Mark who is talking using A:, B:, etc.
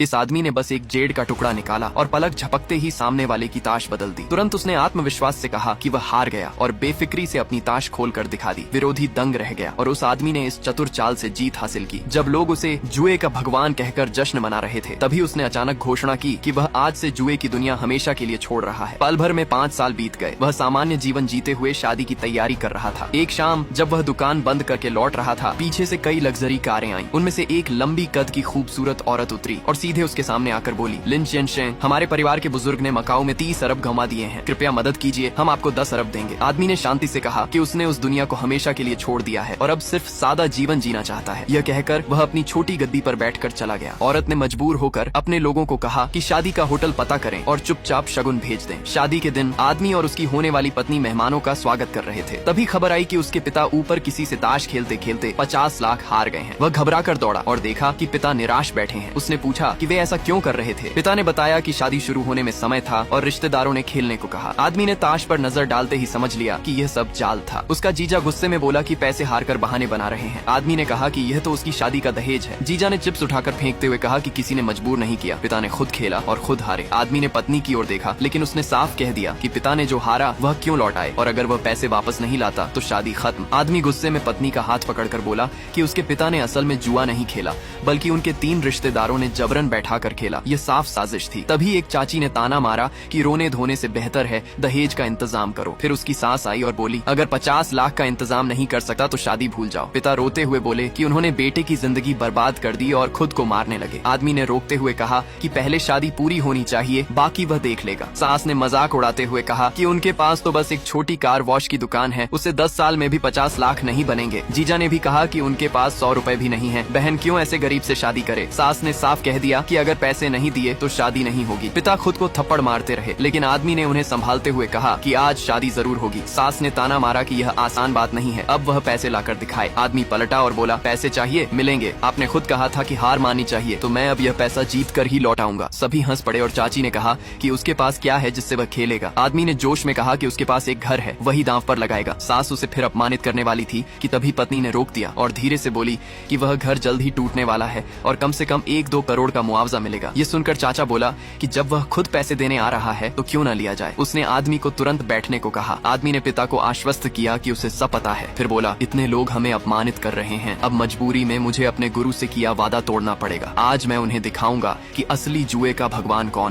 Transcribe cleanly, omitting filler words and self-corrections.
A: इस आदमी ने बस एक जेड का टुकड़ा निकाला और पलक झपकते ही सामने वाले की ताश बदल दी। तुरंत उसने आत्मविश्वास से कहा कि वह हार गया और बेफिक्री से अपनी ताश खोलकर दिखा दी। विरोधी दंग रह गया और उस आदमी ने इस चतुर चाल से जीत हासिल की। जब लोग उसे जुए का भगवान कहकर जश्न मना रहे थे, तभी उसने अचानक घोषणा की कि वह आज से जुए की दुनिया हमेशा के लिए छोड़ रहा है। पल भर में 5 साल बीत गए। वह सामान्य जीवन जीते हुए शादी की तैयारी कर रहा था। एक शाम जब वह दुकान बंद करके लौट रहा था, पीछे से कई लग्जरी कारें आईं। उनमें से एक लंबी कद की खूबसूरत औरत उतरी और सीधे उसके सामने आकर बोली, लिन चेनशेन, हमारे परिवार के बुजुर्ग ने मकाऊ में 30 अरब गंवा दिए हैं, कृपया मदद कीजिए, हम आपको 10 अरब देंगे। आदमी ने शांति से कहा कि उसने उस दुनिया को हमेशा के लिए छोड़ दिया है और अब सिर्फ सादा जीवन जीना चाहता है। यह कहकर वह अपनी छोटी गद्दी पर बैठकर चला गया। औरत ने मजबूर होकर अपने लोगों को कहा कि शादी का होटल पता करें और चुपचाप शगुन भेज दें। शादी के दिन आदमी और उसकी होने वाली पत्नी मेहमानों का स्वागत कर रहे थे। तभी खबर आई कि उसके पिता ऊपर किसी से ताश खेलते खेलते 50 लाख हार गए हैं। वह घबरा कर दौड़ा और देखा कि पिता निराश बैठे हैं। उसने पूछा कि वे ऐसा क्यों कर रहे थे। पिता ने बताया कि शादी शुरू होने में समय था और रिश्तेदारों ने खेलने को कहा। आदमी ने ताश पर नजर डालते ही समझ लिया कि यह सब जाल था। उसका जीजा गुस्से में बोला कि पैसे हारकर बहाने बना रहे हैं। आदमी ने कहा कि यह तो उसकी शादी का दहेज है। जीजा ने चिप्स उठाकर फेंकते हुए कहा कि किसी ने मजबूर नहीं किया, पिता ने खुद खेला और खुद हारे। आदमी ने पत्नी की ओर देखा, लेकिन उसने साफ कह दिया कि पिता ने जो हारा वह क्यों लौटाए और अगर वह पैसे वापस नहीं लाता तो शादी खत्म। आदमी गुस्से में पत्नी का हाथ पकड़कर बोला कि उसके पिता ने असल में जुआ नहीं खेला, बल्कि उनके 3 रिश्तेदारों ने जबरन बैठा कर खेला। ये साफ साजिश थी। तभी एक चाची ने ताना मारा कि रोने धोने से बेहतर है दहेज का इंतजाम करो। फिर उसकी सास आई और बोली, अगर 50 लाख का इंतजाम नहीं कर सकता तो शादी भूल जाओ। पिता रोते हुए बोले कि उन्होंने बेटे की जिंदगी बर्बाद कर दी और खुद को मारने लगे। आदमी ने रोकते हुए कहा कि पहले शादी पूरी होनी चाहिए, बाकी वह देख लेगा। सास ने मजाक उड़ाते हुए कहा कि उनके पास तो बस एक छोटी कार वॉश की दुकान है, उससे 10 साल में भी 50 लाख नहीं बनेंगे। जीजा ने भी कहा कि उनके पास 100 रुपए भी नहीं है, बहन क्यों ऐसे गरीब से शादी करे। सास ने साफ कह दिया कि अगर पैसे नहीं दिए तो शादी नहीं होगी। पिता खुद को थप्पड़ मारते रहे, लेकिन आदमी ने उन्हें संभालते हुए कहा कि आज शादी जरूर होगी। सास ने ताना मारा कि यह आसान बात नहीं है, अब वह पैसे लाकर दिखाए। आदमी पलटा और बोला, पैसे चाहिए, मिलेंगे। आपने खुद कहा था कि हार माननी चाहिए, तो मैं अब यह पैसा जीत कर ही लौटाऊंगा। सभी हंस पड़े और चाची ने कहा कि उसके पास क्या है जिससे वह खेलेगा। आदमी ने जोश में कहा कि उसके पास एक घर है, वही दांव पर लगाएगा। सास उसे फिर अपमानित करने वाली थी कि तभी पत्नी ने रोक दिया और धीरे से बोली कि वह घर जल्द ही टूटने वाला है और कम से कम 1-2 करोड़ का मुआवजा मिलेगा। ये सुनकर चाचा बोला कि जब वह खुद पैसे देने आ रहा है तो क्यों न लिया जाए। उसने आदमी को तुरंत बैठने को कहा। आदमी ने पिता को आश्वस्त किया कि उसे सब पता है। फिर बोला, इतने लोग हमें अपमानित कर रहे हैं, अब मजबूरी में मुझे अपने गुरु से किया वादा तोड़ना पड़ेगा। आज मैं उन्हें दिखाऊंगा कि असली जुए का भगवान कौन है।